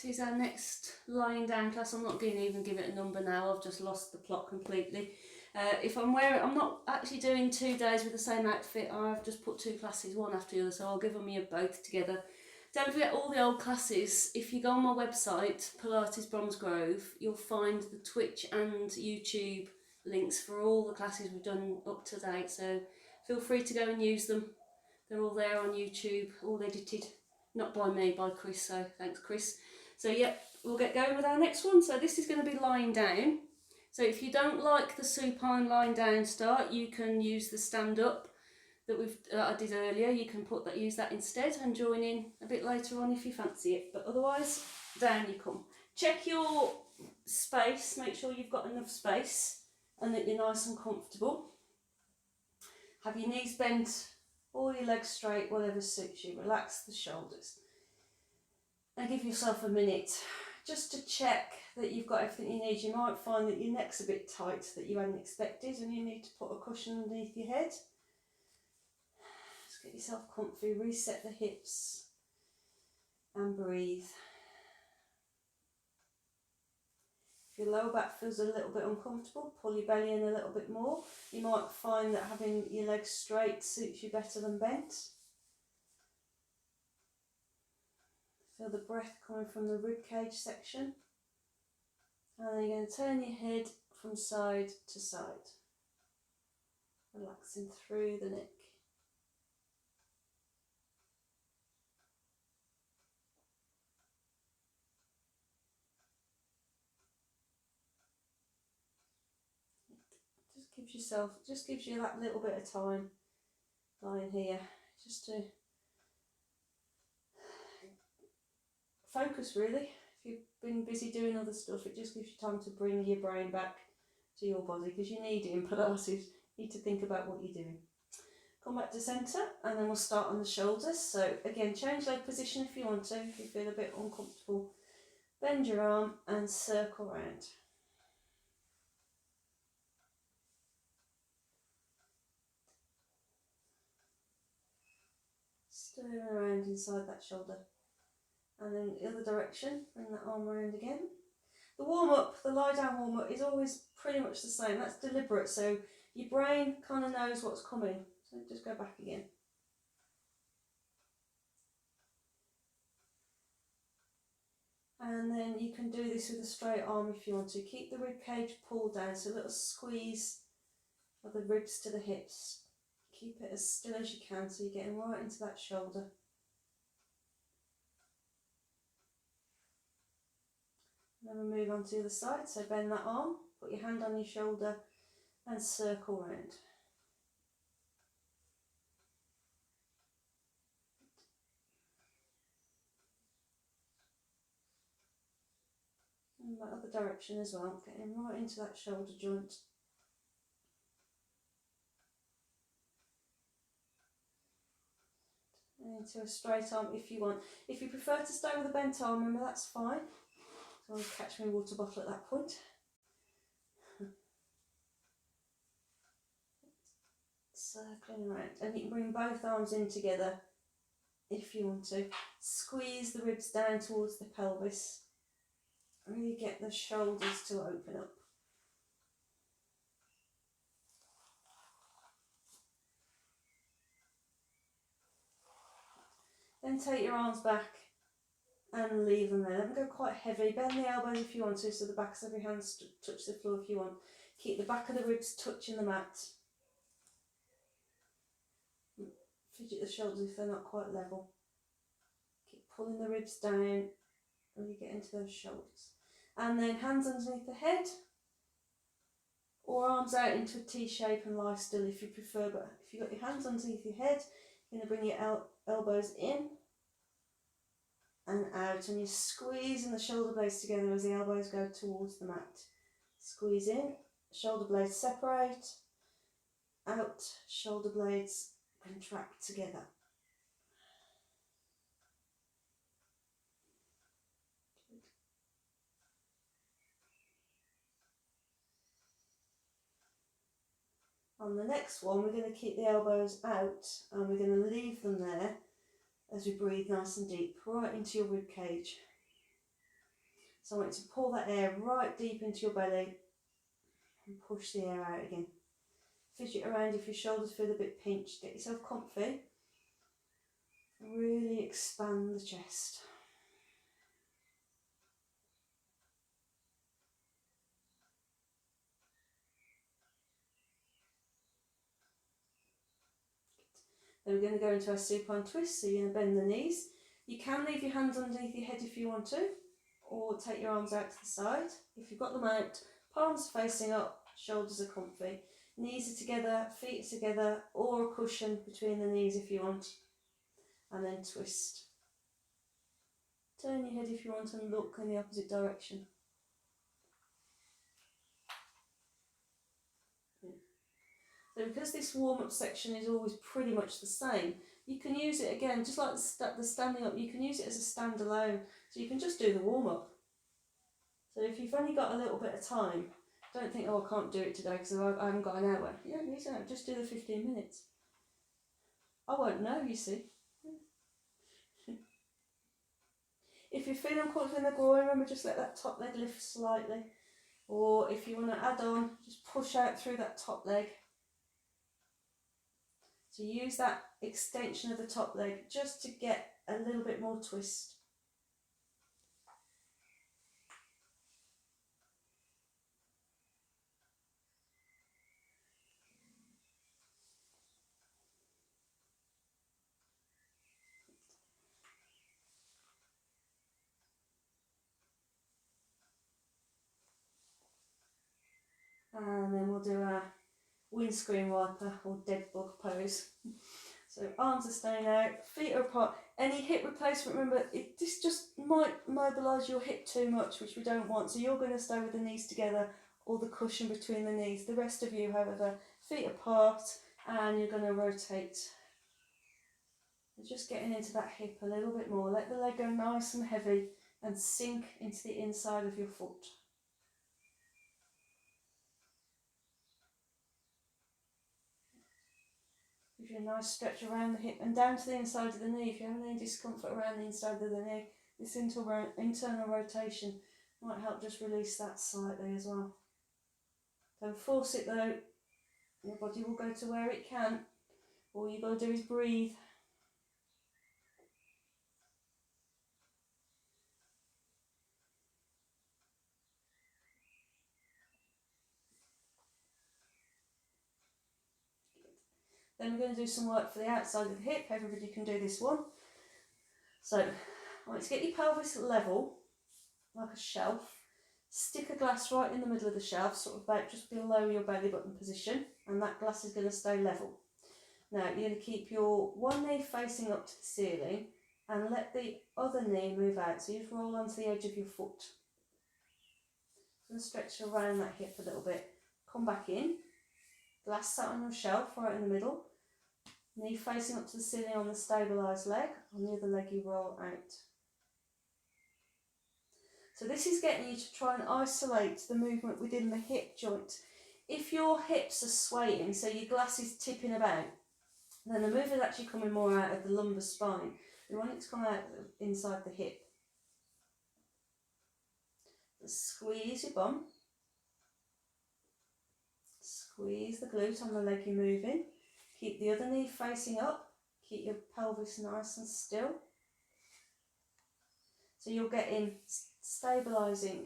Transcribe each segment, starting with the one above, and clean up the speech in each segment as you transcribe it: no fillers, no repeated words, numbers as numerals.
is our next lying down class. I'm not going to even give it a number now, I've just lost the plot completely. I'm not actually doing 2 days with the same outfit, I've just put 2 classes one after the other, so I'll give them you both together. Don't forget all the old classes. If you go on my website, Pilates Bromsgrove, you'll find the Twitch and YouTube links for all the classes we've done up to date, so feel free to go and use them. They're all there on YouTube, all edited. Not by me, by Chris, so thanks Chris. So yep, we'll get going with our next one. So this is going to be lying down. So if you don't like the supine lying down start, you can use the stand up that I did earlier. You can use that instead and join in a bit later on if you fancy it. But otherwise, down you come. Check your space, make sure you've got enough space and that you're nice and comfortable. Have your knees bent or your legs straight, whatever suits you. Relax the shoulders. And give yourself a minute just to check that you've got everything you need. You might find that your neck's a bit tight that you hadn't expected and you need to put a cushion underneath your head. Just get yourself comfy, reset the hips and breathe. If your lower back feels a little bit uncomfortable, pull your belly in a little bit more. You might find that having your legs straight suits you better than bent. Feel the breath coming from the ribcage section. And then you're going to turn your head from side to side, relaxing through the neck. Just gives you that little bit of time lying here, just to focus really. If you've been busy doing other stuff, it just gives you time to bring your brain back to your body, because you need it in Pilates. You need to think about what you're doing. Come back to centre and then we'll start on the shoulders. So again, change leg position if you want to, if you feel a bit uncomfortable. Bend your arm and circle round. Turn around inside that shoulder, and then the other direction, bring that arm around again. The warm-up, the lie-down warm-up is always pretty much the same. That's deliberate, so your brain kind of knows what's coming. So just go back again. And then you can do this with a straight arm if you want to. Keep the rib cage pulled down, so a little squeeze of the ribs to the hips. Keep it as still as you can, so you're getting right into that shoulder. And then we'll move on to the other side, so bend that arm, put your hand on your shoulder and circle round. And that other direction as well, getting right into that shoulder joint. Into a straight arm if you want. If you prefer to stay with a bent arm, remember that's fine. So I'll catch my water bottle at that point. Circling around, and you can bring both arms in together if you want to. Squeeze the ribs down towards the pelvis. Really get the shoulders to open up. Then take your arms back and leave them there. Let them go quite heavy. Bend the elbows if you want to, so the backs of your hands touch the floor if you want. Keep the back of the ribs touching the mat. Fidget the shoulders if they're not quite level. Keep pulling the ribs down, really get into those shoulders. And then hands underneath the head, or arms out into a T shape and lie still if you prefer. But if you've got your hands underneath your head, you're going to bring your elbows in and out, and you're squeezing the shoulder blades together as the elbows go towards the mat. Squeeze in, shoulder blades separate, out, shoulder blades contract together. On the next one, we're going to keep the elbows out and we're going to leave them there as we breathe nice and deep right into your rib cage. So I want you to pull that air right deep into your belly and push the air out again. Fidget around if your shoulders feel a bit pinched. Get yourself comfy. Really expand the chest. Then we're going to go into our supine twist, so you're going to bend the knees. You can leave your hands underneath your head if you want to, or take your arms out to the side. If you've got them out, palms facing up, shoulders are comfy, knees are together, feet are together, or a cushion between the knees if you want, and then twist. Turn your head if you want and look in the opposite direction. So because this warm-up section is always pretty much the same, you can use it again, just like the standing up, you can use it as a standalone. So you can just do the warm-up. So if you've only got a little bit of time, don't think, oh, I can't do it today because I haven't got an hour. You don't need to, just do the 15 minutes. I won't know, you see. If you're feeling uncomfortable in the groin, remember just let that top leg lift slightly. Or if you want to add on, just push out through that top leg. So use that extension of the top leg just to get a little bit more twist. And then we'll do our windscreen wiper or dead bug pose. So arms are staying out, feet are apart. Any hip replacement, remember, this just might mobilise your hip too much, which we don't want. So you're going to stay with the knees together or the cushion between the knees. The rest of you, however, feet apart, and you're going to rotate. Just getting into that hip a little bit more. Let the leg go nice and heavy and sink into the inside of your foot. Give you a nice stretch around the hip and down to the inside of the knee. If you're having any discomfort around the inside of the knee, this internal rotation might help just release that slightly as well. Don't force it though. Your body will go to where it can. All you've got to do is breathe. Then we're going to do some work for the outside of the hip. Everybody can do this one. So I want you to get your pelvis level, like a shelf. Stick a glass right in the middle of the shelf, sort of about just below your belly button position, and that glass is going to stay level. Now you're going to keep your one knee facing up to the ceiling and let the other knee move out. So you just roll onto the edge of your foot. And stretch around that hip a little bit. Come back in. Glass sat on your shelf right in the middle. Knee facing up to the ceiling on the stabilised leg. On the other leg you roll out. So this is getting you to try and isolate the movement within the hip joint. If your hips are swaying, so your glass is tipping about, then the move is actually coming more out of the lumbar spine. We want it to come out inside the hip. Squeeze your bum. Squeeze the glute on the leg you're moving. Keep the other knee facing up. Keep your pelvis nice and still. So you're getting stabilising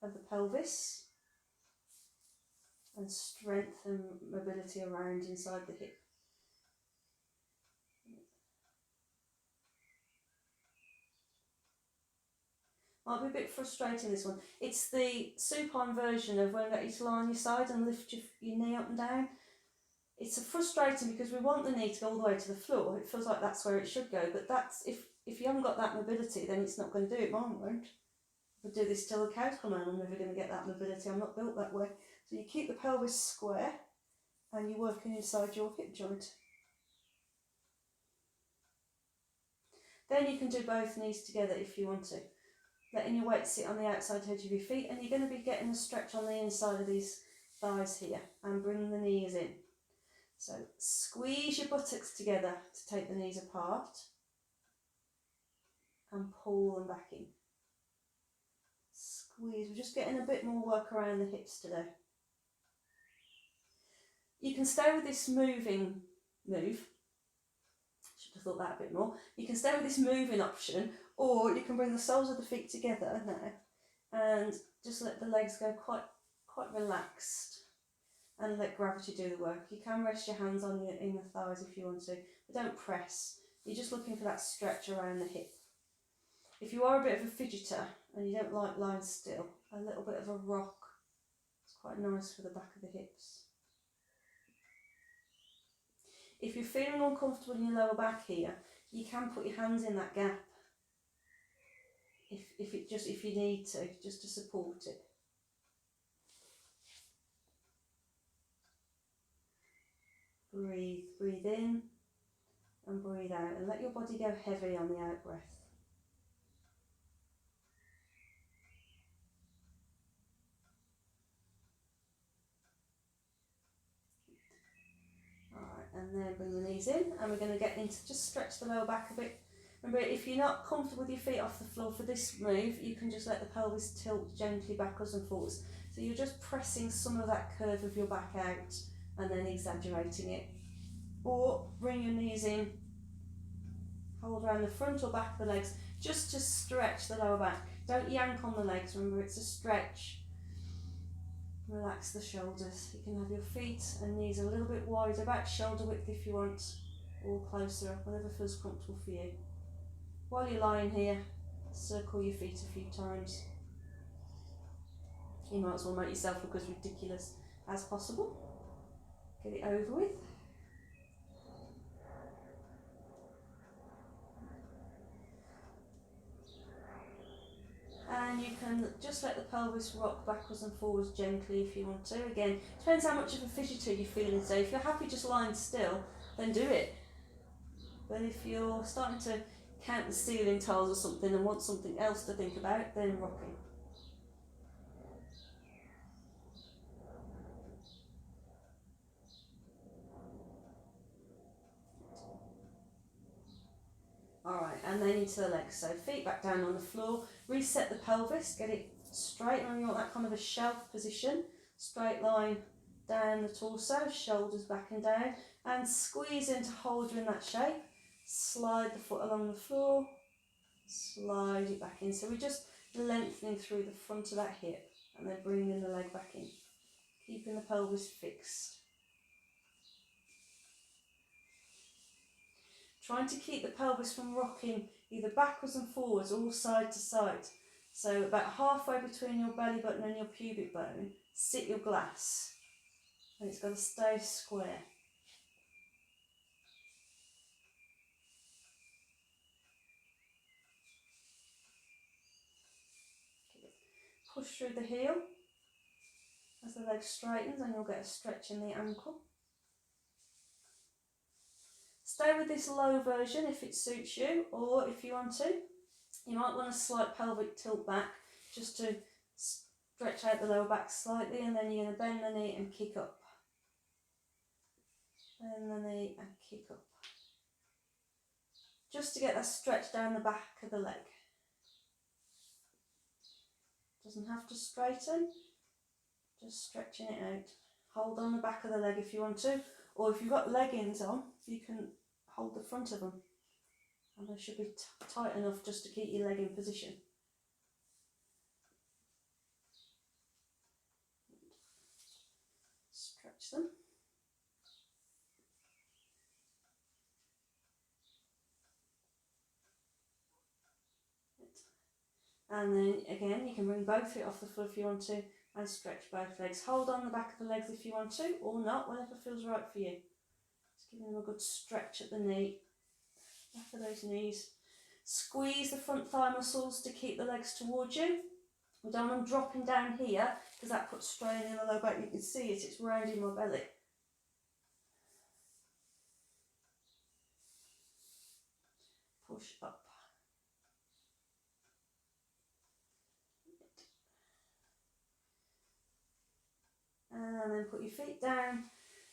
of the pelvis and strength and mobility around inside the hip. Might be a bit frustrating, this one. It's the supine version of when I get you to lie on your side and lift your knee up and down. It's frustrating because we want the knee to go all the way to the floor. It feels like that's where it should go, but that's if you haven't got that mobility, then it's not going to do it. Mine won't. If I do this till the cows come home, I'm never going to get that mobility. I'm not built that way. So you keep the pelvis square and you're working inside your hip joint. Then you can do both knees together if you want to. Letting your weight sit on the outside edge of your feet, and you're going to be getting a stretch on the inside of these thighs here and bring the knees in. So squeeze your buttocks together to take the knees apart and pull them back in. squeeze. We're just getting a bit more work around the hips today. You can stay with this moving move. Should have thought that a bit more. You can stay with this moving option, or you can bring the soles of the feet together now and just let the legs go quite relaxed and let gravity do the work. You can rest your hands on your inner thighs if you want to, but don't press. You're just looking for that stretch around the hip. If you are a bit of a fidgeter and you don't like lying still, a little bit of a rock is quite nice for the back of the hips. If you're feeling uncomfortable in your lower back here, you can put your hands in that gap if you need to, just to support it. Breathe in and breathe out, and let your body go heavy on the out breath. Alright, and then bring the knees in, and we're going to get into, just stretch the lower back a bit. Remember, if you're not comfortable with your feet off the floor for this move, you can just let the pelvis tilt gently backwards and forwards. So you're just pressing some of that curve of your back out and then exaggerating it. Or bring your knees in, hold around the front or back of the legs, just to stretch the lower back. Don't yank on the legs, remember it's a stretch. Relax the shoulders. You can have your feet and knees a little bit wider back, shoulder width if you want, or closer up, whatever feels comfortable for you. While you're lying here, circle your feet a few times. You might as well make yourself look as ridiculous as possible. Get it over with. And you can just let the pelvis rock backwards and forwards gently if you want to. Again, depends how much of a fidgeter you're feeling today. If you're happy just lying still, then do it. But if you're starting to count the ceiling tiles or something and want something else to think about, then rocking. Alright, and then into the legs. So feet back down on the floor, reset the pelvis, get it straight, and you want that kind of a shelf position. Straight line down the torso, shoulders back and down, and squeeze in to hold you in that shape. Slide the foot along the floor, slide it back in. So we're just lengthening through the front of that hip and then bringing the leg back in, keeping the pelvis fixed. Trying to keep the pelvis from rocking either backwards and forwards or side to side. So about halfway between your belly button and your pubic bone, sit your glass, and it's got to stay square. Push through the heel as the leg straightens, and you'll get a stretch in the ankle. Stay with this low version if it suits you, or if you want to, you might want a slight pelvic tilt back just to stretch out the lower back slightly, and then you're going to bend the knee and kick up. Bend the knee and kick up. Just to get that stretch down the back of the leg. Doesn't have to straighten, just stretching it out. Hold on the back of the leg if you want to, or if you've got leggings on, you can hold the front of them, and they should be tight enough just to keep your leg in position. Stretch them. And then again, you can bring both feet off the floor if you want to, and stretch both legs. Hold on the back of the legs if you want to, or not, whatever feels right for you. Just giving them a good stretch at the knee, back of those knees. Squeeze the front thigh muscles to keep the legs towards you. We don't want them dropping down here, because that puts strain in the lower back. You can see it, it's rounding my belly. Push up. And then put your feet down,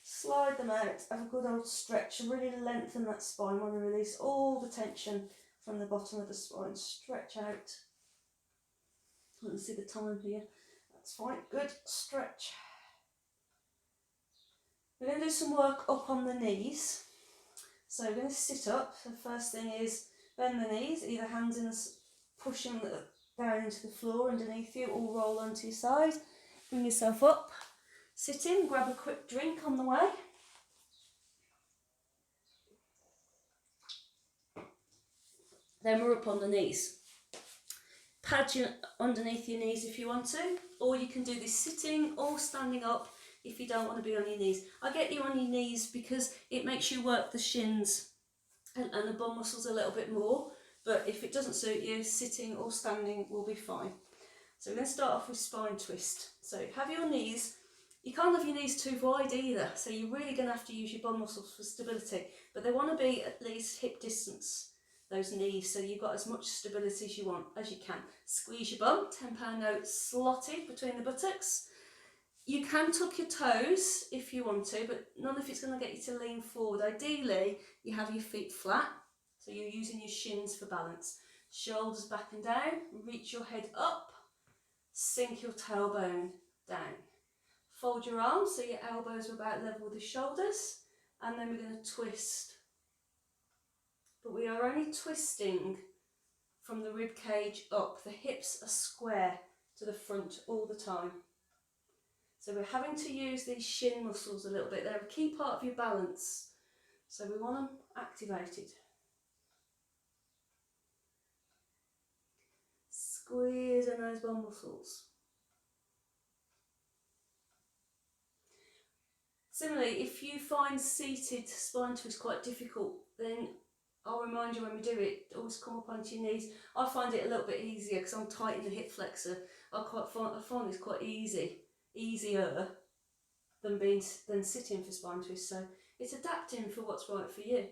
slide them out, have a good old stretch, really lengthen that spine. Want to release all the tension from the bottom of the spine, stretch out. Can't see the time here. That's fine. Good. Stretch. We're going to do some work up on the knees. So we're going to sit up. The first thing is bend the knees, either hands in, pushing down into the floor underneath you, or roll onto your side. Bring yourself up. Sit in, grab a quick drink on the way. Then we're up on the knees. Pad you underneath your knees if you want to, or you can do this sitting or standing up if you don't want to be on your knees. I get you on your knees because it makes you work the shins and the bum muscles a little bit more, but if it doesn't suit you, sitting or standing will be fine. So we're going to start off with spine twist. So have your knees, you can't have your knees too wide either, so you're really going to have to use your bum muscles for stability, but they want to be at least hip distance, those knees, so you've got as much stability as you can. Squeeze your bum, £10 note slotted between the buttocks. You can tuck your toes if you want to, but none of it's going to get you to lean forward. Ideally, you have your feet flat, so you're using your shins for balance. Shoulders back and down, reach your head up, sink your tailbone down. Fold your arms so your elbows are about level with the shoulders, and then we're going to twist. But we are only twisting from the rib cage up. The hips are square to the front all the time. So we're having to use these shin muscles a little bit. They're a key part of your balance. So we want them activated. Squeeze in those bum muscles. Similarly, if you find seated spine twist quite difficult, then I'll remind you when we do it, always come up onto your knees. I find it a little bit easier because I'm tight in the hip flexor. I find it's quite easier than sitting for spine twist. So it's adapting for what's right for you.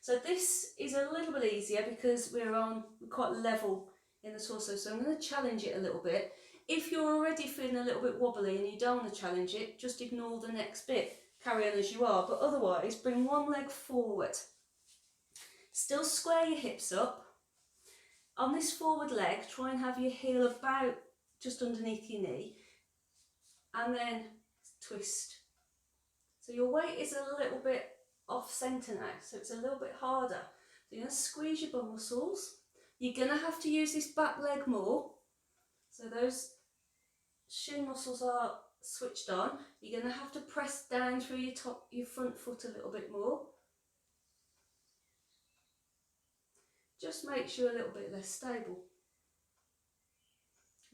So this is a little bit easier because we're quite level in the torso. So I'm going to challenge it a little bit. If you're already feeling a little bit wobbly and you don't want to challenge it, just ignore the next bit. Carry on as you are, but otherwise bring one leg forward. Still square your hips up. On this forward leg, try and have your heel about just underneath your knee, and then twist. So your weight is a little bit off centre now, so it's a little bit harder. So you're going to squeeze your bum muscles. You're going to have to use this back leg more. So those shin muscles are switched on. You're going to have to press down through your front foot a little bit more. Just makes you a little bit less stable.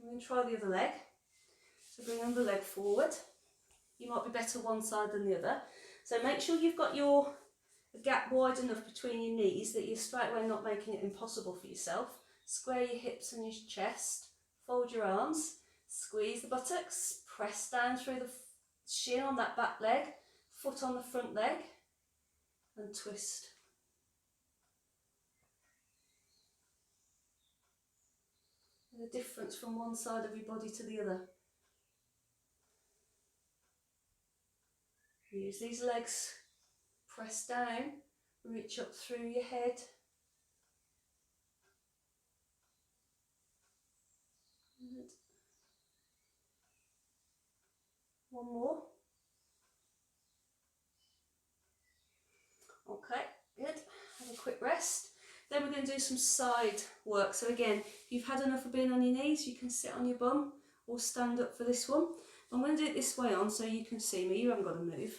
I'm going to try the other leg. So bring the other leg forward. You might be better one side than the other. So make sure you've got your gap wide enough between your knees that you're straight away not making it impossible for yourself. Square your hips and your chest. Fold your arms. Squeeze the buttocks. Press down through the shin on that back leg. Foot on the front leg. And twist. The difference from one side of your body to the other. Use these legs, press down, reach up through your head. And one more. Okay, good. Have a quick rest. Then we're going to do some side work. So again, if you've had enough of being on your knees, you can sit on your bum or stand up for this one. I'm going to do it this way on so you can see me. You haven't got to move.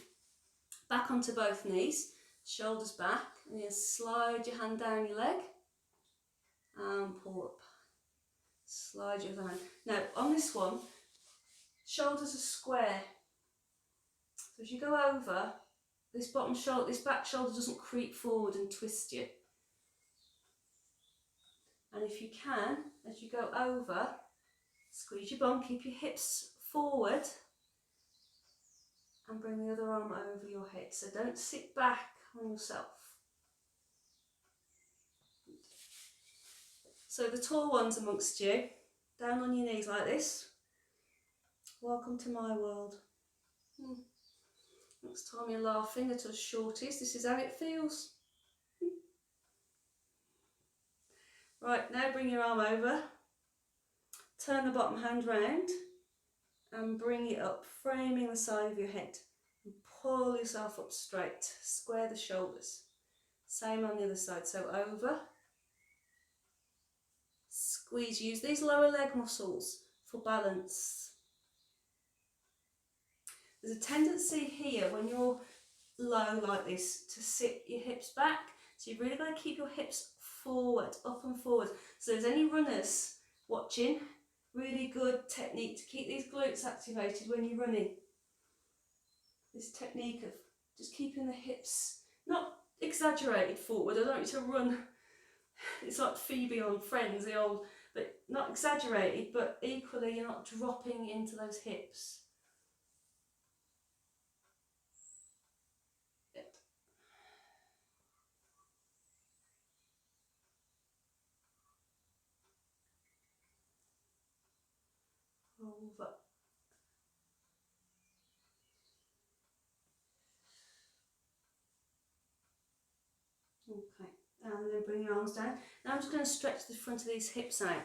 Back onto both knees, shoulders back, and then slide your hand down your leg and pull up. Slide your other hand. Now on this one, shoulders are square. So as you go over, this back shoulder doesn't creep forward and twist you. And if you can, as you go over, squeeze your bum, keep your hips forward and bring the other arm over your head. So don't sit back on yourself. So the tall ones amongst you, down on your knees like this. Welcome to my world. Next time you're laughing at us shorties, this is how it feels. Right, now bring your arm over, Turn the bottom hand round and bring it up, framing the side of your head. And pull yourself up straight, square the shoulders. Same on the other side, so over. Squeeze, use these lower leg muscles for balance. There's a tendency here when you're low like this to sit your hips back, so you've really got to keep your hips forward, up and forward. So if there's any runners watching, really good technique to keep these glutes activated when you're running. This technique of just keeping the hips not exaggerated forward. I don't want you to run, it's like Phoebe on Friends, the old, but not exaggerated, but equally you're not dropping into those hips. Over. Okay, and then bring your arms down. Now I'm just going to stretch the front of these hips out.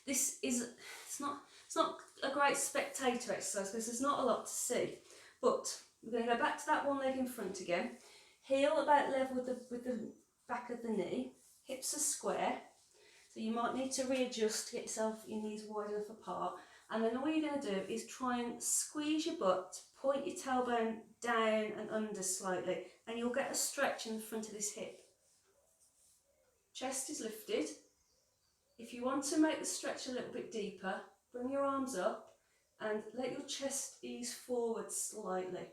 This is, it's not a great spectator exercise because there's not a lot to see, but we're going to go back to that one leg in front again. Heel about level with the back of the knee. Hips are square, so you might need to readjust to get your knees wide enough apart. And then all you're going to do is try and squeeze your butt, point your tailbone down and under slightly, and you'll get a stretch in the front of this hip. Chest is lifted. If you want to make the stretch a little bit deeper, bring your arms up and let your chest ease forward slightly.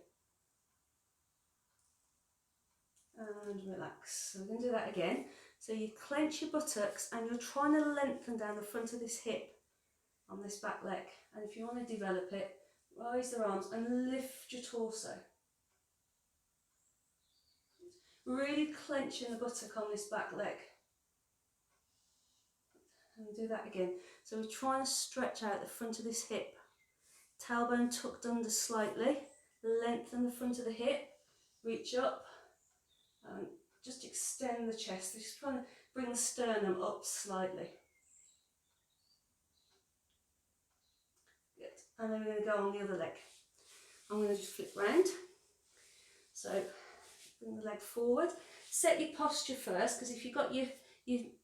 And relax. So we're going to do that again. So you clench your buttocks and you're trying to lengthen down the front of this hip on this back leg. And if you want to develop it, raise the arms and lift your torso. Really clenching the buttock on this back leg. And do that again. So we're trying to stretch out the front of this hip. Tailbone tucked under slightly. Lengthen the front of the hip. Reach up. And just extend the chest. Just trying to bring the sternum up slightly. Good. And then we're going to go on the other leg. I'm going to just flip round. So bring the leg forward. Set your posture first, because if you've got your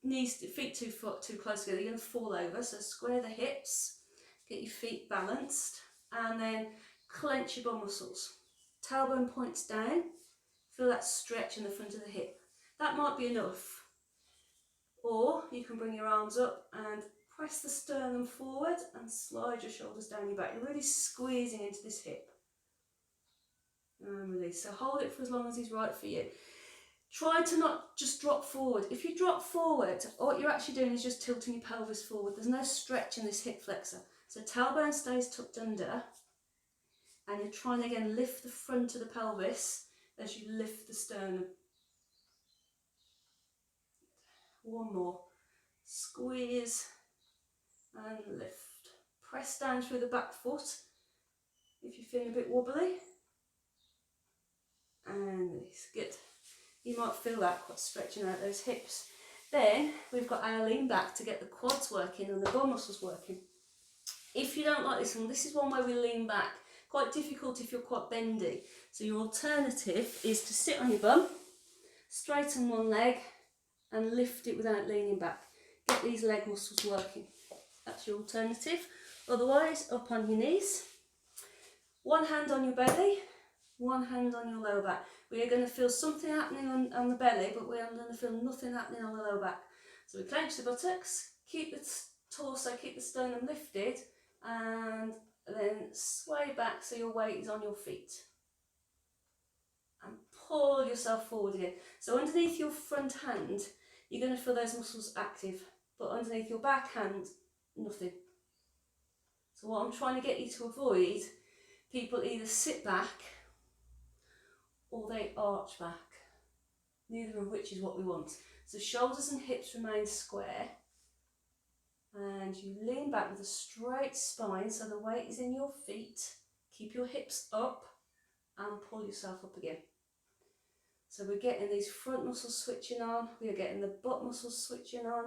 knees, feet too close together, you're going to fall over. So square the hips, get your feet balanced, and then clench your bum muscles. Tailbone points down. Feel that stretch in the front of the hip. That might be enough. Or you can bring your arms up and press the sternum forward and slide your shoulders down your back. You're really squeezing into this hip. And release. So hold it for as long as is right for you. Try to not just drop forward. If you drop forward, what you're actually doing is just tilting your pelvis forward. There's no stretch in this hip flexor. So tailbone stays tucked under, and you're trying to again lift the front of the pelvis as you lift the sternum. One more. Squeeze and lift. Press down through the back foot if you're feeling a bit wobbly. And release. Good. You might feel that quite stretching out those hips. Then we've got our lean back to get the quads working and the bum muscles working. If you don't like this one, this is one where we lean back. Quite difficult if you're quite bendy. So your alternative is to sit on your bum, straighten one leg and lift it without leaning back. Get these leg muscles working. That's your alternative. Otherwise, up on your knees. One hand on your belly, one hand on your lower back. We are going to feel something happening on the belly, but we are going to feel nothing happening on the lower back. So we clench the buttocks, keep the torso, keep the sternum lifted, and then sway back so your weight is on your feet. And pull yourself forward again. So underneath your front hand, you're going to feel those muscles active, but underneath your back hand, nothing. So what I'm trying to get you to avoid, people either sit back or they arch back, neither of which is what we want. So shoulders and hips remain square, and you lean back with a straight spine so the weight is in your feet. Keep your hips up and pull yourself up again. So we're getting these front muscles switching on, we are getting the butt muscles switching on,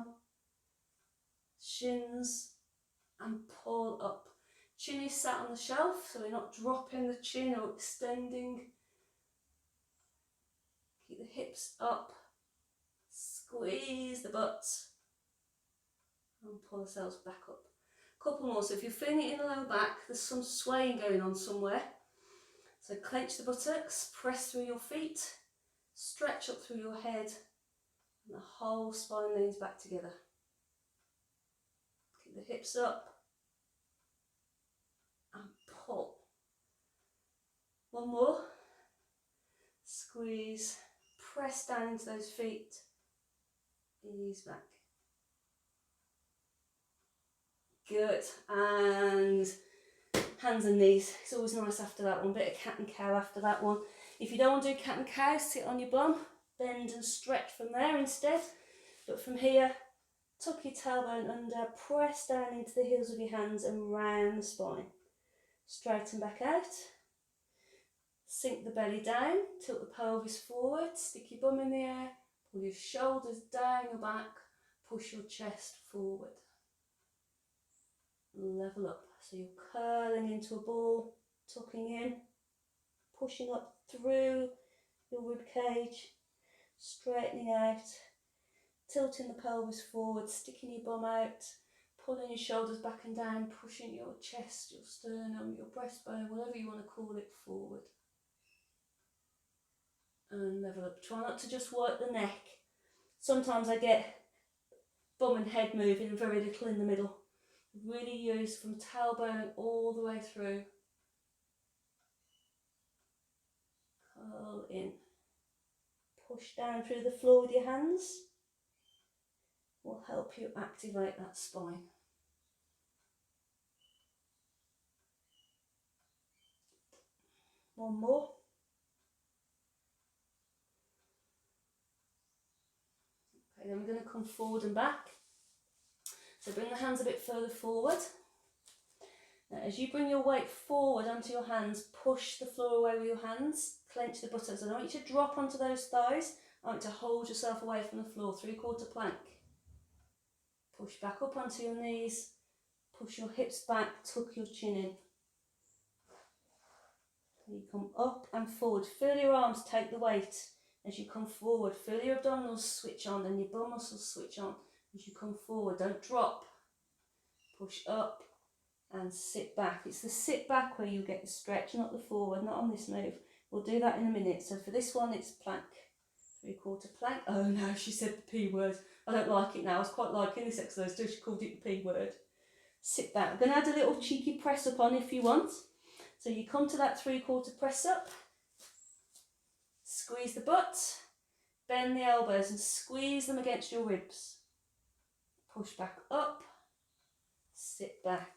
shins, and pull up. Chin is sat on the shelf, so we're not dropping the chin or extending. Keep the hips up, squeeze the butt, and pull ourselves back up. Couple more. So if you're feeling it in the lower back, there's some swaying going on somewhere. So clench the buttocks, press through your feet, stretch up through your head, and the whole spine leans back together. Keep the hips up and pull. One more. Squeeze, press down into those feet, ease back. Good, and hands and knees. It's always nice after that one. Bit of cat and cow after that one. If you don't want to do cat and cow, sit on your bum, bend and stretch from there instead. But from here, tuck your tailbone under, press down into the heels of your hands and round the spine. Straighten back out. Sink the belly down, tilt the pelvis forward, stick your bum in the air, pull your shoulders down your back, push your chest forward. Level up. So you're curling into a ball, tucking in, pushing up through your rib cage, straightening out, tilting the pelvis forward, sticking your bum out, pulling your shoulders back and down, pushing your chest, your sternum, your breastbone, whatever you want to call it, forward. And level up. Try not to just work the neck. Sometimes I get bum and head moving and very little in the middle. Really use from tailbone all the way through. Curl in. Push down through the floor with your hands. Will help you activate that spine. One more. Okay, then we're going to come forward and back. So bring the hands a bit further forward. Now as you bring your weight forward onto your hands, push the floor away with your hands, clench the buttocks. I don't want you to drop onto those thighs, I want you to hold yourself away from the floor, 3/4 plank. Push back up onto your knees, push your hips back, tuck your chin in. You come up and forward, feel your arms take the weight as you come forward, feel your abdominals switch on and your bum muscles switch on. As you come forward, don't drop, push up and sit back. It's the sit back where you get the stretch, not the forward, not on this move. We'll do that in a minute. So for this one, it's plank, 3/4 plank. Oh no, she said the P word. I don't like it now. I was quite liking this exercise too. She called it the P word. Sit back. I'm going to add a little cheeky press up on if you want. So you come to that 3/4 press up, squeeze the butt, bend the elbows and squeeze them against your ribs. Push back up, sit back,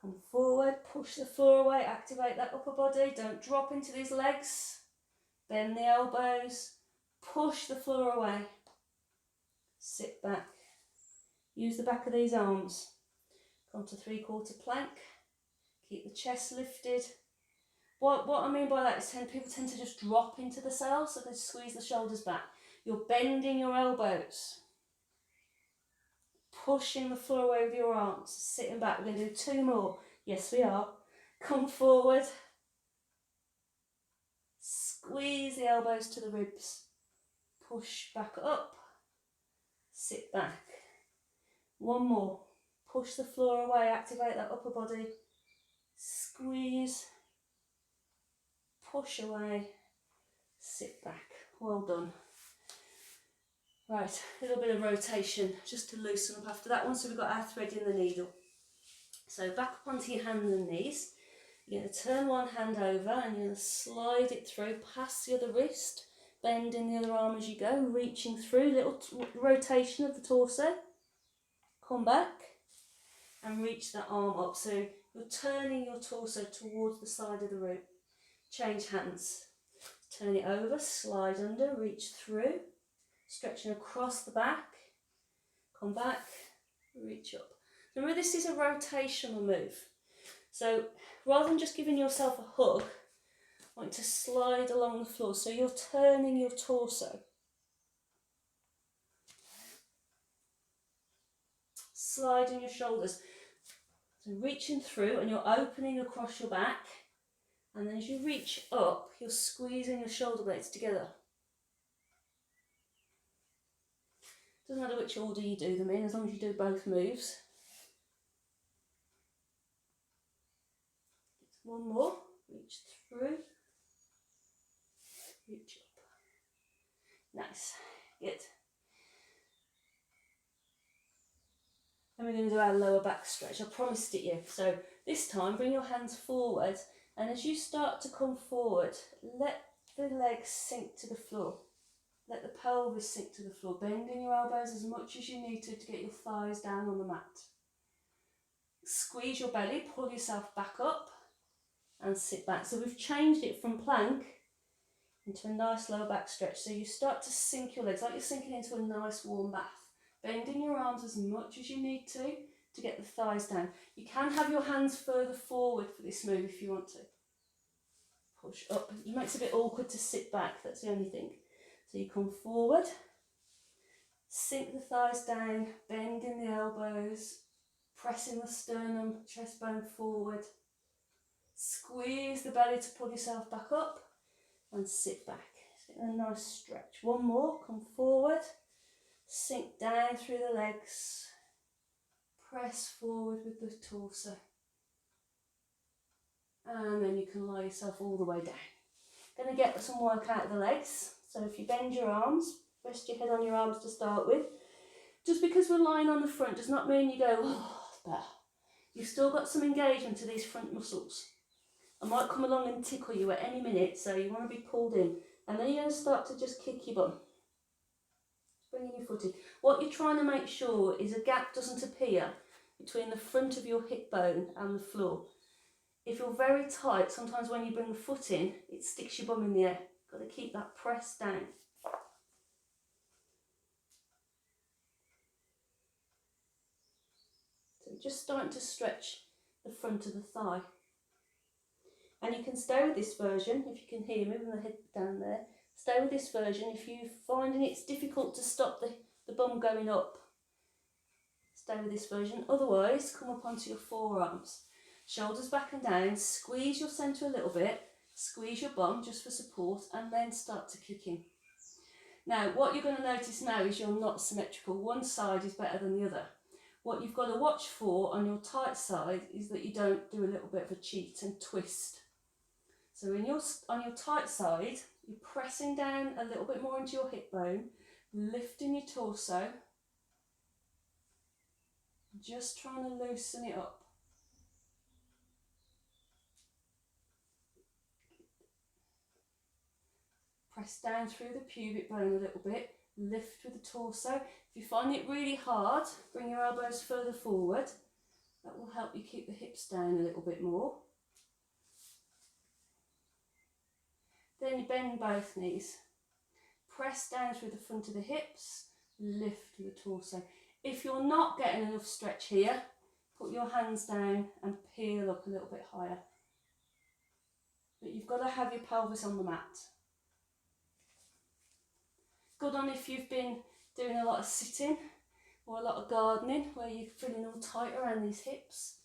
come forward, push the floor away, activate that upper body, don't drop into these legs, bend the elbows, push the floor away, sit back, use the back of these arms, come to 3/4 plank, keep the chest lifted. What I mean by that is people tend to just drop into the cells, so they squeeze the shoulders back. You're bending your elbows. Pushing the floor away with your arms, sitting back. We're going to do 2 more. Yes, we are. Come forward. Squeeze the elbows to the ribs. Push back up. Sit back. 1 more. Push the floor away, activate that upper body. Squeeze. Push away. Sit back. Well done. Right, a little bit of rotation just to loosen up after that one. So we've got our thread in the needle. So back up onto your hands and knees. You're going to turn one hand over and you're going to slide it through past the other wrist, bending the other arm as you go, reaching through, little rotation of the torso. Come back and reach that arm up. So you're turning your torso towards the side of the room. Change hands. Turn it over, slide under, reach through. Stretching across the back, come back, reach up. Remember, this is a rotational move. So rather than just giving yourself a hug, I want you to slide along the floor. So you're turning your torso. sliding your shoulders. So reaching through and you're opening across your back. And then as you reach up, you're squeezing your shoulder blades together. Doesn't matter which order you do them in, as long as you do both moves. One more, reach through, reach up. Nice, good. And we're going to do our lower back stretch. I promised it you. So this time, bring your hands forward, and as you start to come forward, let the legs sink to the floor. Let the pelvis sink to the floor, bending your elbows as much as you need to get your thighs down on the mat. Squeeze your belly, pull yourself back up and sit back. So we've changed it from plank into a nice lower back stretch. So you start to sink your legs like you're sinking into a nice warm bath. Bending your arms as much as you need to get the thighs down. You can have your hands further forward for this move if you want to. Push up. It makes it a bit awkward to sit back, that's the only thing. So you come forward, sink the thighs down, bending the elbows, pressing the sternum, chest bone forward. Squeeze the belly to pull yourself back up and sit back. So get a nice stretch. One more, come forward, sink down through the legs, press forward with the torso. And then you can lie yourself all the way down. Going to get some work out of the legs. So if you bend your arms, rest your head on your arms to start with. Just because we're lying on the front does not mean you go, oh, it's better. You've still got some engagement to these front muscles. I might come along and tickle you at any minute, so you want to be pulled in. And then you're going to start to just kick your bum. Bringing your foot in. What you're trying to make sure is a gap doesn't appear between the front of your hip bone and the floor. If you're very tight, sometimes when you bring the foot in, it sticks your bum in the air. Got to keep that pressed down. So just starting to stretch the front of the thigh. And you can stay with this version, if you can hear me with my head down there. Stay with this version. If you're finding it's difficult to stop the bum going up, stay with this version. Otherwise, come up onto your forearms. Shoulders back and down, squeeze your centre a little bit, squeeze your bum just for support, and then start to kick in. Now, what you're going to notice now is you're not symmetrical. One side is better than the other. What you've got to watch for on your tight side is that you don't do a little bit of a cheat and twist. So on your tight side, you're pressing down a little bit more into your hip bone, lifting your torso, just trying to loosen it up. Press down through the pubic bone a little bit, lift with the torso. If you find it really hard, bring your elbows further forward. That will help you keep the hips down a little bit more. Then you bend both knees. Press down through the front of the hips, lift with the torso. If you're not getting enough stretch here, put your hands down and peel up a little bit higher. But you've got to have your pelvis on the mat. Good on if you've been doing a lot of sitting or a lot of gardening where you're feeling all tight around these hips,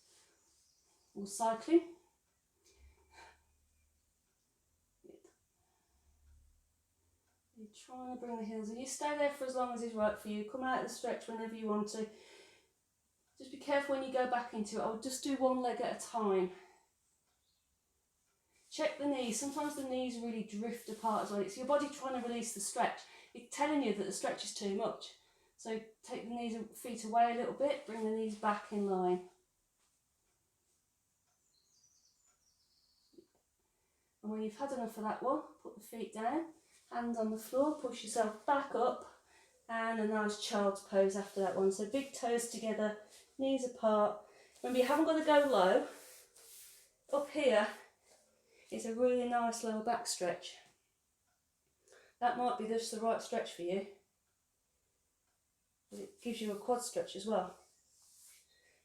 or cycling. You're trying to bring the heels in. You stay there for as long as is right for you. Come out of the stretch whenever you want to. Just be careful when you go back into it. I would just do one leg at a time. Check the knees. Sometimes the knees really drift apart as well. It's your body trying to release the stretch. It's telling you that the stretch is too much. So take the knees and feet away a little bit, bring the knees back in line. And when you've had enough of that one, put the feet down, hands on the floor, push yourself back up, and a nice child's pose after that one. So big toes together, knees apart. Remember, you haven't got to go low. Up here is a really nice lower back stretch. That might be just the right stretch for you. But it gives you a quad stretch as well.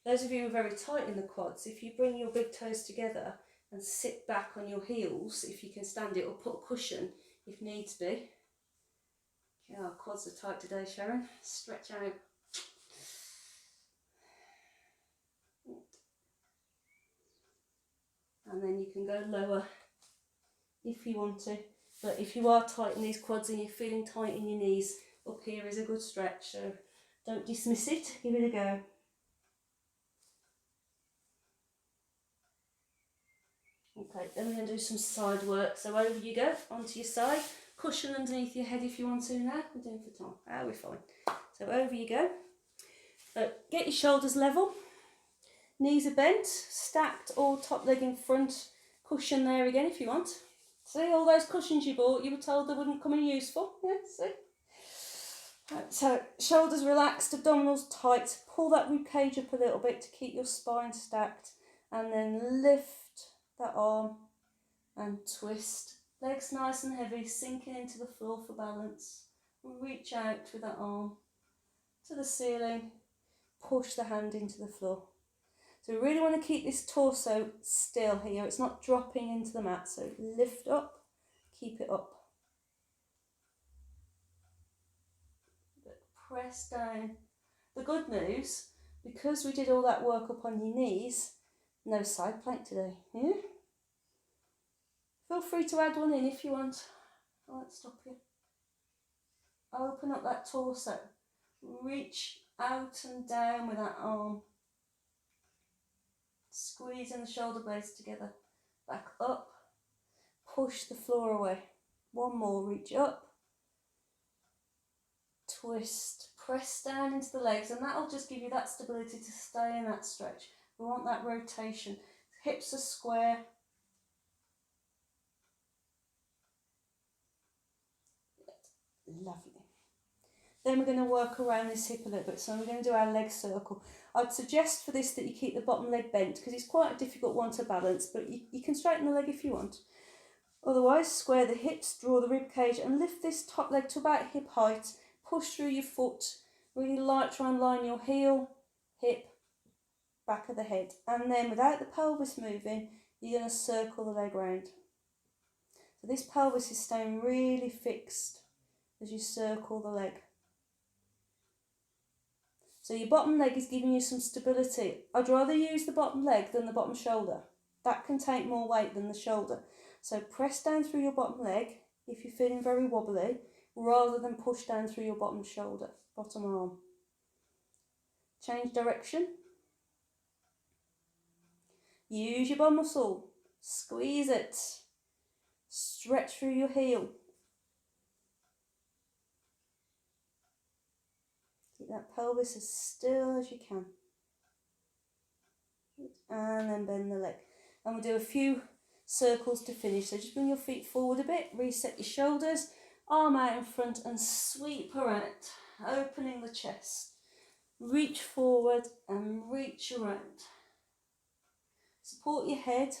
Those of you who are very tight in the quads, if you bring your big toes together and sit back on your heels, if you can stand it, or put a cushion if needs be. Yeah, our quads are tight today, Sharon. Stretch out. and then you can go lower if you want to. But if you are tight in these quads and you're feeling tight in your knees, up here is a good stretch, so don't dismiss it, give it a go. Okay, then we're going to do some side work. So over you go, onto your side, cushion underneath your head if you want to now. We're doing for time. We're fine. So over you go. Get your shoulders level, knees are bent, stacked or top leg in front, cushion there again if you want. See, all those cushions you bought, you were told they wouldn't come in useful. Yeah, see? Right, so shoulders relaxed, abdominals tight, pull that rib cage up a little bit to keep your spine stacked, and then lift that arm and twist. Legs nice and heavy, sinking into the floor for balance. Reach out with that arm to the ceiling, push the hand into the floor. So we really want to keep this torso still here. It's not dropping into the mat, so lift up, keep it up. Press down. The good news, because we did all that work up on your knees, no side plank today. Yeah? Feel free to add one in if you want. I won't stop you. Open up that torso. Reach out and down with that arm. Squeezing the shoulder blades together. Back up. Push the floor away. One more. Reach up. Twist. Press down into the legs, and that'll just give you that stability to stay in that stretch. We want that rotation. Hips are square. Lovely. Then we're going to work around this hip a little bit, so we're going to do our leg circle. I'd suggest for this that you keep the bottom leg bent because it's quite a difficult one to balance, but you can straighten the leg if you want. Otherwise, square the hips, draw the rib cage and lift this top leg to about hip height. Push through your foot, really light, try and line your heel, hip, back of the head. And then without the pelvis moving, you're going to circle the leg round. So this pelvis is staying really fixed as you circle the leg. So your bottom leg is giving you some stability. I'd rather use the bottom leg than the bottom shoulder. That can take more weight than the shoulder. So press down through your bottom leg if you're feeling very wobbly, rather than push down through your bottom shoulder, bottom arm. Change direction. Use your bum muscle. Squeeze it. Stretch through your heel. Keep that pelvis as still as you can. And then bend the leg. And we'll do a few circles to finish. So just bring your feet forward a bit, reset your shoulders, arm out in front and sweep around, opening the chest. Reach forward and reach around. Support your head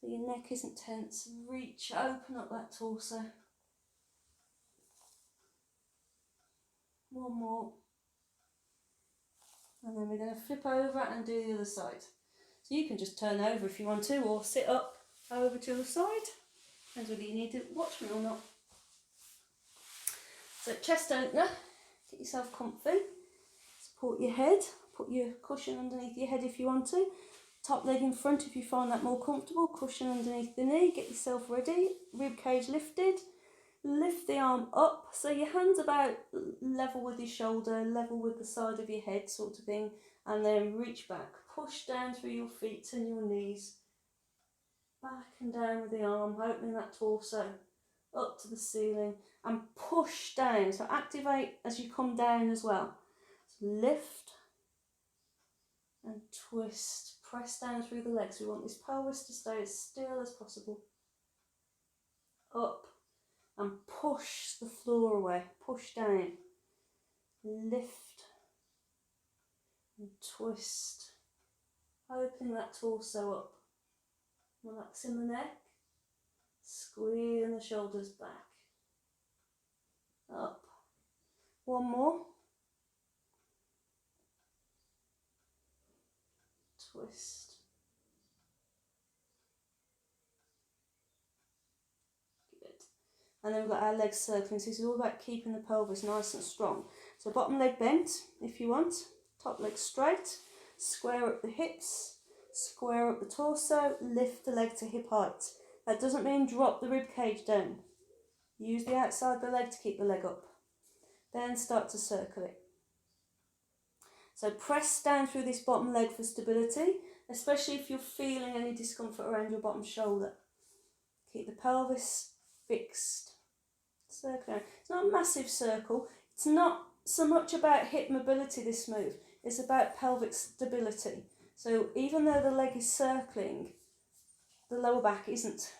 so your neck isn't tense. Reach, open up that torso. One more. And then we're going to flip over and do the other side. So you can just turn over if you want to, or sit up over to the side. Depends whether you need to watch me or not. So chest opener, get yourself comfy. Support your head, put your cushion underneath your head if you want to. Top leg in front if you find that more comfortable. Cushion underneath the knee, get yourself ready. Rib cage lifted. Lift the arm up, so your hand's about level with your shoulder, level with the side of your head sort of thing, and then reach back. Push down through your feet and your knees. Back and down with the arm, opening that torso up to the ceiling, and push down. So activate as you come down as well. So lift and twist. Press down through the legs. We want this pelvis to stay as still as possible. Up. And push the floor away, push down, lift and twist, opening that torso up, relaxing the neck, squeezing the shoulders back, up, one more, twist. And then we've got our legs circling, so this is all about keeping the pelvis nice and strong. So bottom leg bent if you want, top leg straight, square up the hips, Square up the torso, lift the leg to hip height. That doesn't mean drop the rib cage down. Use the outside of the leg to keep the leg up. Then start to circle it. So press down through this bottom leg for stability, especially if you're feeling any discomfort around your bottom shoulder. Keep the pelvis fixed. Circle. It's not a massive circle. It's not so much about hip mobility, this move. It's about pelvic stability. So even though the leg is circling, the lower back isn't.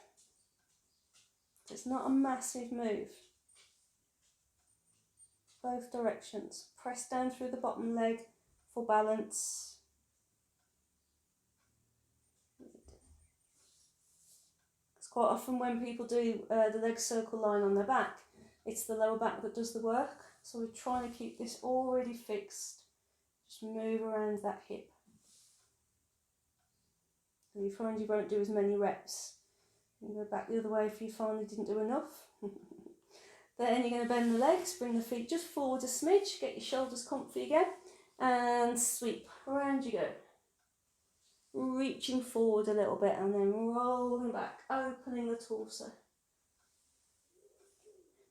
It's not a massive move. Both directions. Press down through the bottom leg for balance. It's quite often when people do the leg circle line on their back, it's the lower back that does the work. So we're trying to keep this already fixed. Just move around that hip. And you find you won't do as many reps. You go back the other way if you find you didn't do enough. Then you're going to bend the legs, bring the feet just forward a smidge, get your shoulders comfy again, and sweep. Around you go. Reaching forward a little bit and then rolling back, opening the torso.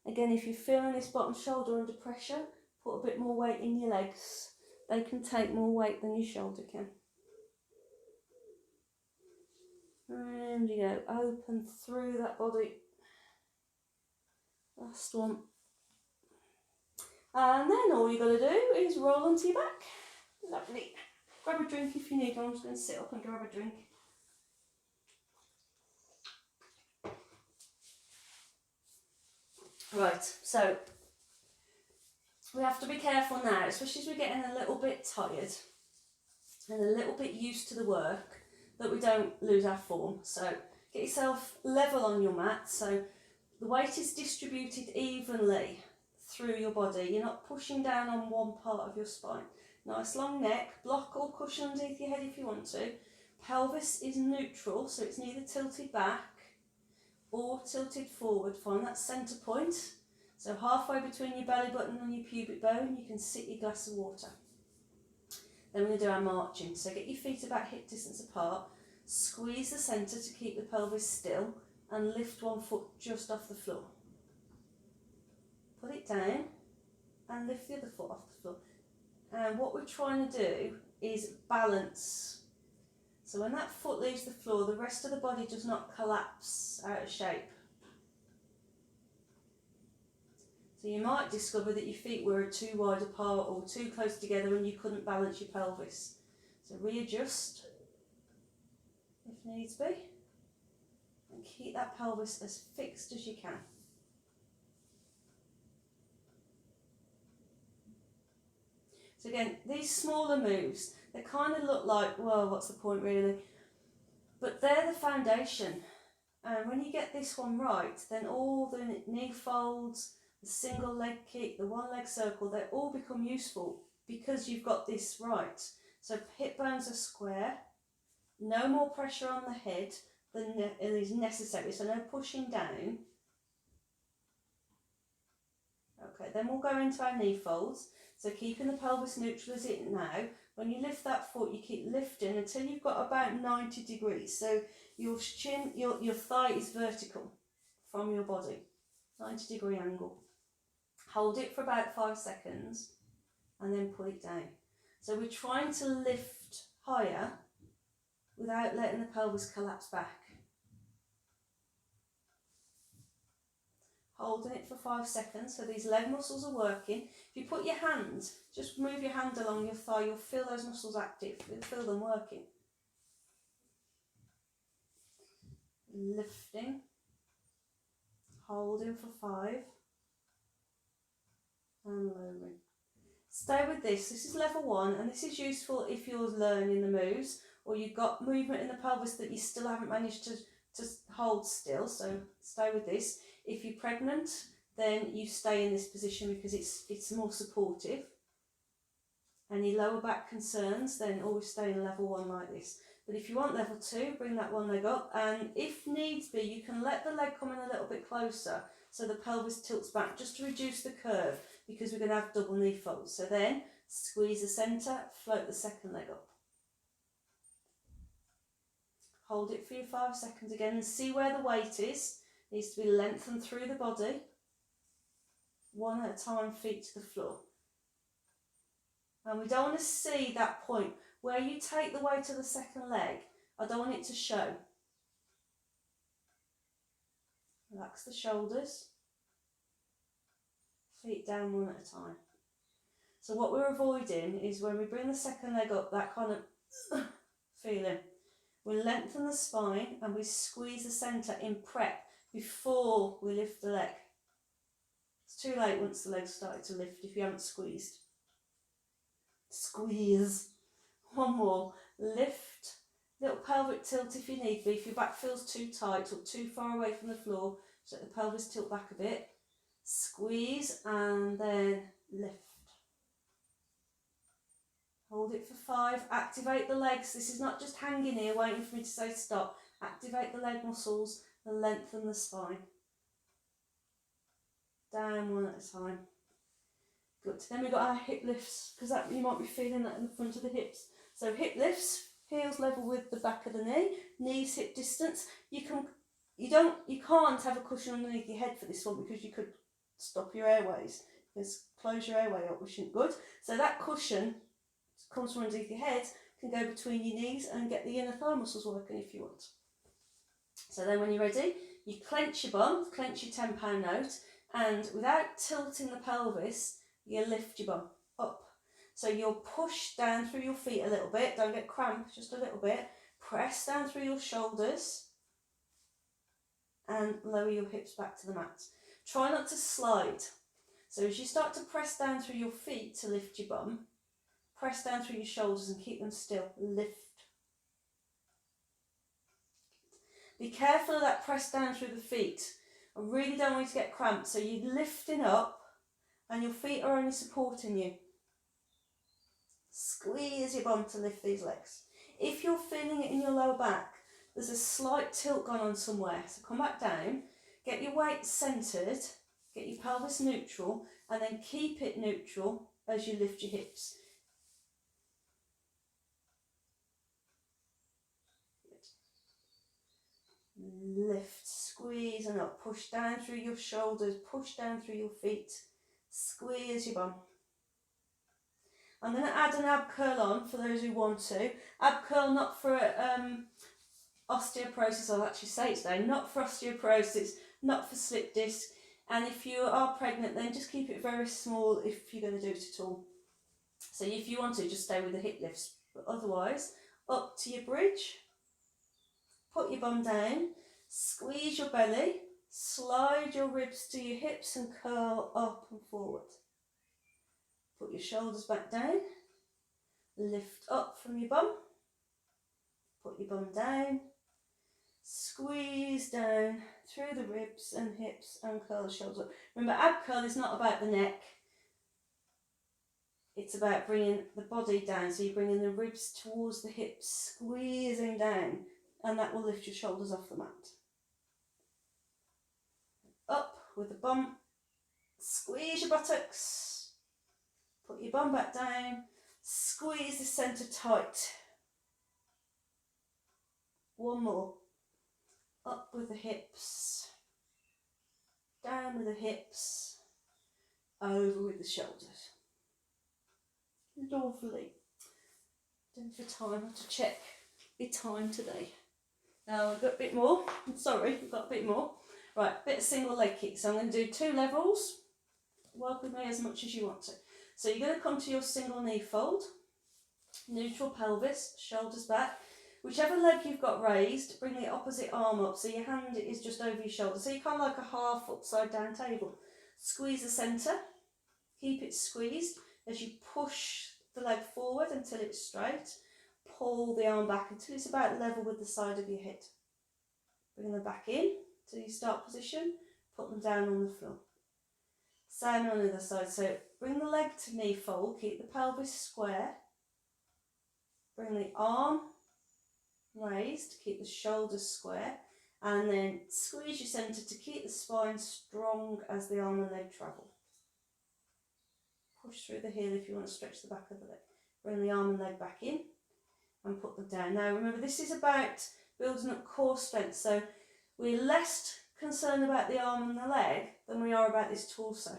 Again, if you're feeling this bottom shoulder under pressure, put a bit more weight in your legs. They can take more weight than your shoulder can. And you go, open through that body. Last one. And then all you got to do is roll onto your back. Lovely. Grab a drink if you need one. I'm just going to sit up and grab a drink. Right, so we have to be careful now, especially as we're getting a little bit tired and a little bit used to the work, that we don't lose our form. So get yourself level on your mat, so the weight is distributed evenly through your body. You're not pushing down on one part of your spine. Nice long neck, block or cushion underneath your head if you want to. Pelvis is neutral, so it's neither tilted back or tilted forward. Find that centre point. So halfway between your belly button and your pubic bone, you can sit your glass of water. Then we're going to do our marching. So get your feet about hip distance apart, squeeze the centre to keep the pelvis still, and lift one foot just off the floor. Put it down and lift the other foot off the floor. And what we're trying to do is balance. So when that foot leaves the floor, the rest of the body does not collapse out of shape. So you might discover that your feet were too wide apart or too close together and you couldn't balance your pelvis. So readjust if needs be and keep that pelvis as fixed as you can. So again, these smaller moves, they kind of look like, well, what's the point really? But they're the foundation. And when you get this one right, then all the knee folds, the single leg kick, the one leg circle, they all become useful because you've got this right. So hip bones are square, no more pressure on the head than is necessary, so no pushing down. Okay, then we'll go into our knee folds. So keeping the pelvis neutral as it now. When you lift that foot, you keep lifting until you've got about 90 degrees. So your chin, your thigh is vertical from your body, 90-degree angle. Hold it for about 5 seconds and then pull it down. So we're trying to lift higher without letting the pelvis collapse back. Holding it for 5 seconds, so these leg muscles are working. If you put your hand, just move your hand along your thigh, you'll feel those muscles active, you'll feel them working. Lifting, holding for 5, and lowering. Stay with this. This is level 1, and this is useful if you're learning the moves, or you've got movement in the pelvis that you still haven't managed to hold still, so stay with this. If you're pregnant, then you stay in this position because it's more supportive. Any lower back concerns, then always stay in level 1 like this. But if you want level 2, bring that one leg up, and if needs be, you can let the leg come in a little bit closer so the pelvis tilts back just to reduce the curve, because we're going to have double knee folds. So then squeeze the centre, float the second leg up. Hold it for your 5 seconds again and see where the weight is. It needs to be lengthened through the body. One at a time, feet to the floor. And we don't want to see that point where you take the weight of the second leg. I don't want it to show. Relax the shoulders. Feet down one at a time. So what we're avoiding is when we bring the second leg up, that kind of feeling. We lengthen the spine and we squeeze the centre in prep before we lift the leg. It's too late once the leg's started to lift if you haven't squeezed. Squeeze. One more. Lift. Little pelvic tilt if you need be. If your back feels too tight or too far away from the floor, just let the pelvis tilt back a bit. Squeeze and then lift. Hold it for 5. Activate the legs. This is not just hanging here waiting for me to say stop. Activate the leg muscles and lengthen the spine. Down one at a time. Good. Then we've got our hip lifts, because that you might be feeling that in the front of the hips. So hip lifts, heels level with the back of the knee, knees hip distance. You can't have a cushion underneath your head for this one because you could stop your airways. Just close your airway up, which isn't good. So that cushion comes from underneath your head, can go between your knees and get the inner thigh muscles working if you want. So then when you're ready, you clench your bum, clench your £10 note, and without tilting the pelvis, you lift your bum up. So you'll push down through your feet a little bit, don't get cramped, just a little bit. Press down through your shoulders and lower your hips back to the mat. Try not to slide. So as you start to press down through your feet to lift your bum, press down through your shoulders and keep them still. Lift. Be careful of that press down through the feet. I really don't want you to get cramped. So you're lifting up and your feet are only supporting you. Squeeze your bum to lift these legs. If you're feeling it in your lower back, there's a slight tilt gone on somewhere. So come back down, get your weight centred, get your pelvis neutral, and then keep it neutral as you lift your hips. Lift, squeeze and up, push down through your shoulders, push down through your feet, squeeze your bum. I'm going to add an ab curl on for those who want to. Ab curl not for osteoporosis, I'll actually say it today, not for osteoporosis, not for slip disc, and if you are pregnant then just keep it very small if you're going to do it at all. So if you want to, just stay with the hip lifts, but otherwise, up to your bridge. Put your bum down, squeeze your belly, slide your ribs to your hips and curl up and forward. Put your shoulders back down, lift up from your bum, put your bum down, squeeze down through the ribs and hips and curl the shoulders up. Remember, ab curl is not about the neck, it's about bringing the body down, so you're bringing the ribs towards the hips, squeezing down, and that will lift your shoulders off the mat. Up with the bum, squeeze your buttocks, put your bum back down, squeeze the centre tight. One more. Up with the hips, down with the hips, over with the shoulders. Lovely. Done for time, I have to check the time today. Now we've got a bit more. I'm sorry, we've got a bit more. Right, a bit of single leg kick. So I'm going to do 2 levels. Work with me as much as you want to. So you're going to come to your single knee fold, neutral pelvis, shoulders back. Whichever leg you've got raised, bring the opposite arm up so your hand is just over your shoulder. So you're kind of like a half upside down table. Squeeze the centre, keep it squeezed as you push the leg forward until it's straight. Pull the arm back until it's about level with the side of your head. Bring them back in to your start position, put them down on the floor. Same on the other side, so bring the leg to knee fold, keep the pelvis square, bring the arm raised, keep the shoulders square, and then squeeze your centre to keep the spine strong as the arm and leg travel. Push through the heel if you want to stretch the back of the leg. Bring the arm and leg back in and put them down. Now remember, this is about building up core strength. So we're less concerned about the arm and the leg than we are about this torso.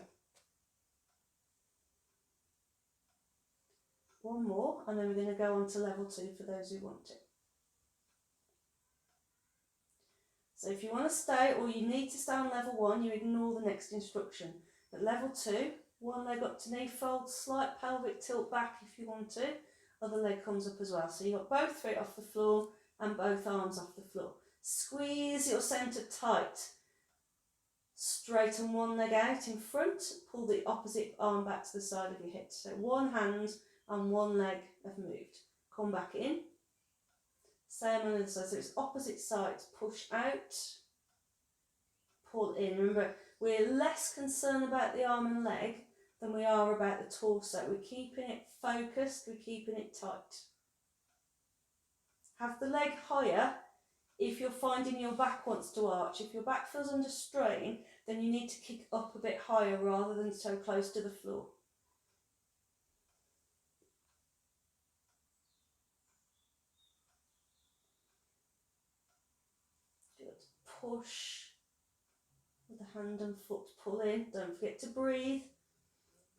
One more, and then we're going to go on to level 2 for those who want it. So if you want to stay, or you need to stay on level 1, you ignore the next instruction. But level 2, one leg up to knee fold, slight pelvic tilt back if you want to, other leg comes up as well. So you've got both feet off the floor and both arms off the floor. Squeeze your centre tight. Straighten one leg out in front, pull the opposite arm back to the side of your hip. So one hand and one leg have moved. Come back in. Same on the other side. So it's opposite sides. Push out, pull in. Remember, we're less concerned about the arm and leg than we are about the torso. We're keeping it focused, we're keeping it tight. Have the leg higher if you're finding your back wants to arch. If your back feels under strain, then you need to kick up a bit higher rather than so close to the floor. Good. Push with the hand and foot, pull in. Don't forget to breathe.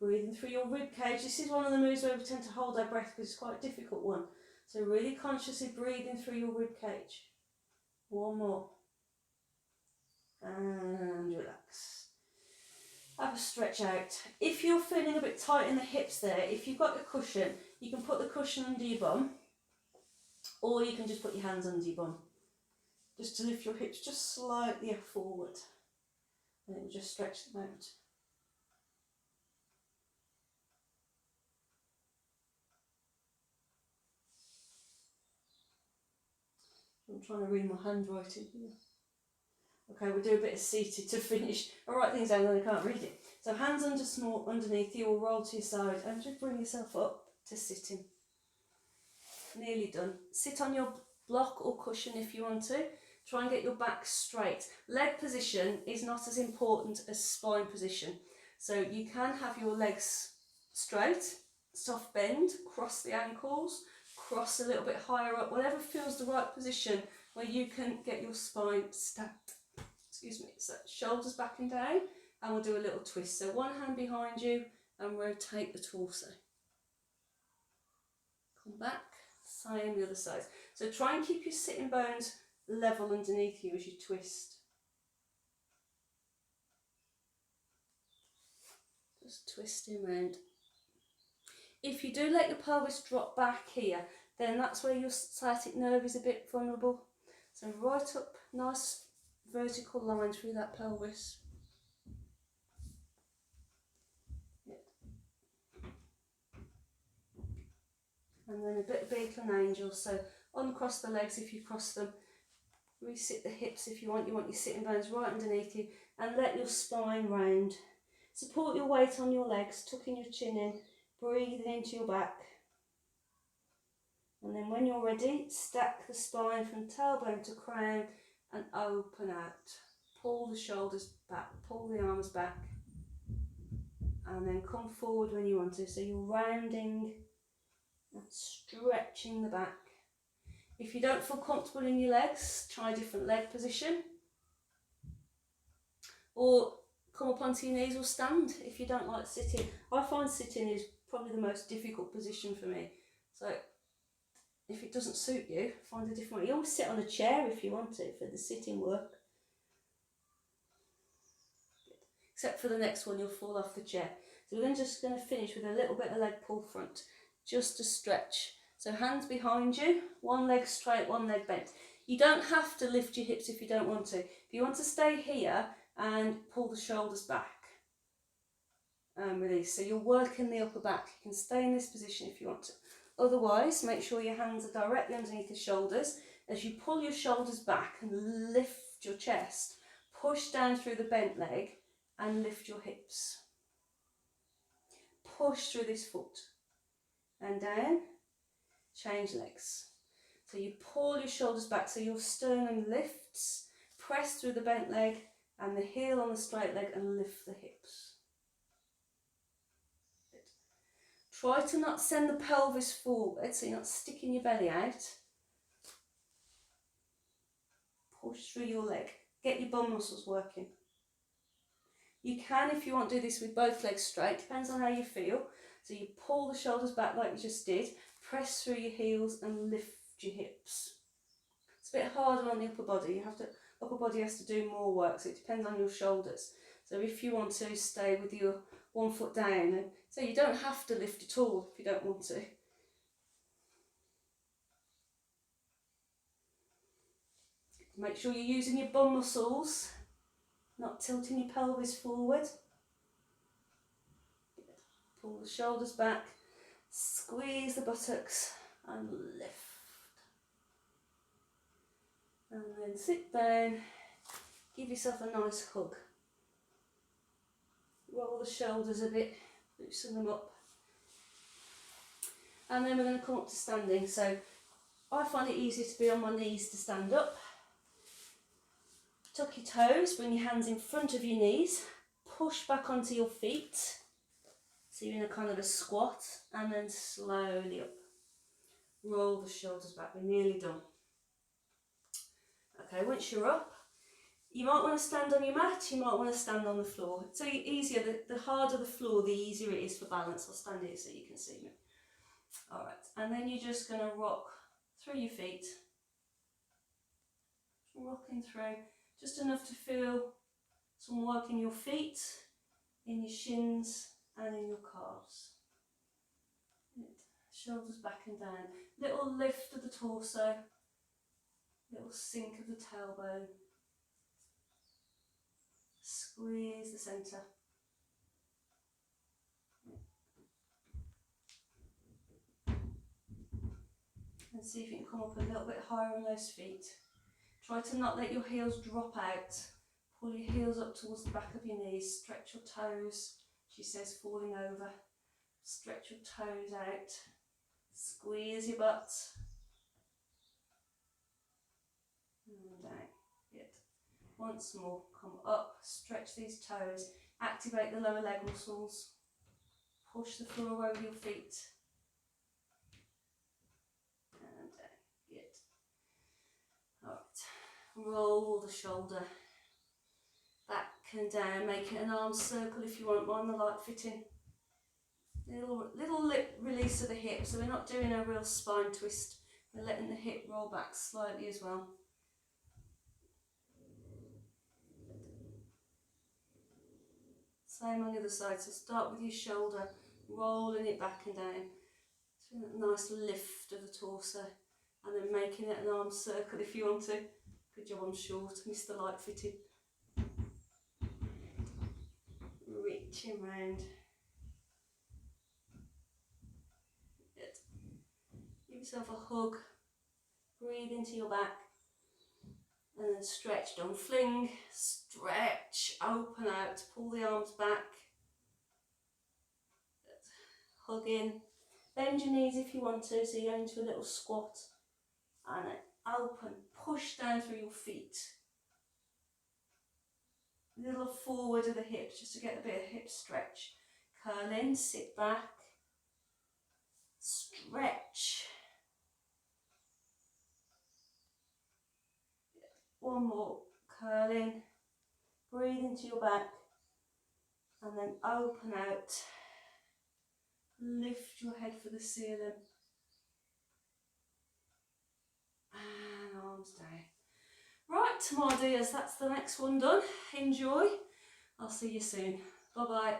Breathing through your rib cage. This is one of the moves where we tend to hold our breath because it's quite a difficult one. So really consciously breathing through your rib cage. One more. And relax. Have a stretch out. If you're feeling a bit tight in the hips there, if you've got a cushion, you can put the cushion under your bum, or you can just put your hands under your bum. Just to lift your hips just slightly forward. And it will just stretch them out. I'm trying to read my handwriting here. Okay, we'll do a bit of seated to finish. I'll write things down and I can't read it. So hands underneath you, will roll to your side and just bring yourself up to sitting. Nearly done. Sit on your block or cushion if you want to. Try and get your back straight. Leg position is not as important as spine position. So you can have your legs straight, soft bend, cross the ankles, cross a little bit higher up, whatever feels the right position where you can get your spine stacked. Excuse me. So shoulders back and down, and we'll do a little twist. So one hand behind you and rotate the torso. Come back, same the other side. So try and keep your sitting bones level underneath you as you twist. Just twisting around. If you do let your pelvis drop back here, then that's where your sciatic nerve is a bit vulnerable. So right up, nice vertical line through that pelvis. Yep. And then a bit of Beetle and Angel. So uncross the legs if you cross them. Resit the hips if you want. You want your sitting bones right underneath you, and let your spine round. Support your weight on your legs, tucking your chin in, breathing into your back. And then when you're ready, stack the spine from tailbone to crown and open out. Pull the shoulders back, pull the arms back, and then come forward when you want to. So you're rounding and stretching the back. If you don't feel comfortable in your legs, try a different leg position. Or come up onto your knees or stand if you don't like sitting. I find sitting is probably the most difficult position for me. So if it doesn't suit you, find a different way. You always sit on a chair if you want to for the sitting work. Except for the next one, you'll fall off the chair. So we're just going to finish with a little bit of leg pull front, just to stretch. So hands behind you, one leg straight, one leg bent. You don't have to lift your hips if you don't want to. If you want to stay here and pull the shoulders back and release. So you're working the upper back. You can stay in this position if you want to. Otherwise, make sure your hands are directly underneath the shoulders. As you pull your shoulders back and lift your chest, push down through the bent leg and lift your hips. Push through this foot and down. Change legs. So you pull your shoulders back so your sternum lifts, press through the bent leg and the heel on the straight leg and lift the hips. Good. Try to not send the pelvis forward so you're not sticking your belly out. push through your leg. Get your bum muscles working. You can, if you want, do this with both legs straight, depends on how you feel. So you pull the shoulders back like you just did, press through your heels and lift your hips. It's a bit harder on the upper body. Upper body has to do more work, so it depends on your shoulders. So if you want to stay with your 1 foot down, so you don't have to lift at all if you don't want to. Make sure you're using your bum muscles, not tilting your pelvis forward. Pull the shoulders back, squeeze the buttocks and lift. And then sit down, give yourself a nice hug. Roll the shoulders a bit, loosen them up. And then we're going to come up to standing. So I find it easier to be on my knees to stand up. Tuck your toes, bring your hands in front of your knees, push back onto your feet. So you're in a kind of a squat, and then slowly up. Roll the shoulders back, we're nearly done. Okay, once you're up, you might want to stand on your mat, you might want to stand on the floor. So easier, the harder the floor, the easier it is for balance. I'll stand here so you can see me. Alright, and then you're just going to rock through your feet. Rocking through, just enough to feel some work in your feet, in your shins and in your calves. Shoulders back and down. Little lift of the torso, little sink of the tailbone. Squeeze the centre. And see if you can come up a little bit higher on those feet. Try to not let your heels drop out. Pull your heels up towards the back of your knees. Stretch your toes. She says falling over. Stretch your toes out. Squeeze your butt. And down. Good. Once more. Come up. Stretch these toes. Activate the lower leg muscles. Push the floor over your feet. And down. Good. Alright. Roll the shoulder back and down. Make it an arm circle if you want. Mind the light fitting. Little lip release of the hip, so we're not doing a real spine twist. We're letting the hip roll back slightly as well. Same on the other side, so start with your shoulder, rolling it back and down. So a nice lift of the torso, and then making it an arm circle if you want to. Good job, I'm short, missed the light fitting. Reaching round. Give yourself a hug, breathe into your back, and then stretch. Don't fling, stretch, open out, pull the arms back, hug in, bend your knees if you want to, so you're into a little squat, and then open, push down through your feet. A little forward of the hips, just to get a bit of hip stretch. Curl in, sit back, stretch. One more, curl in, breathe into your back, and then open out, lift your head for the ceiling, and arms down. Right, my dears, that's the next one done. Enjoy, I'll see you soon, bye bye.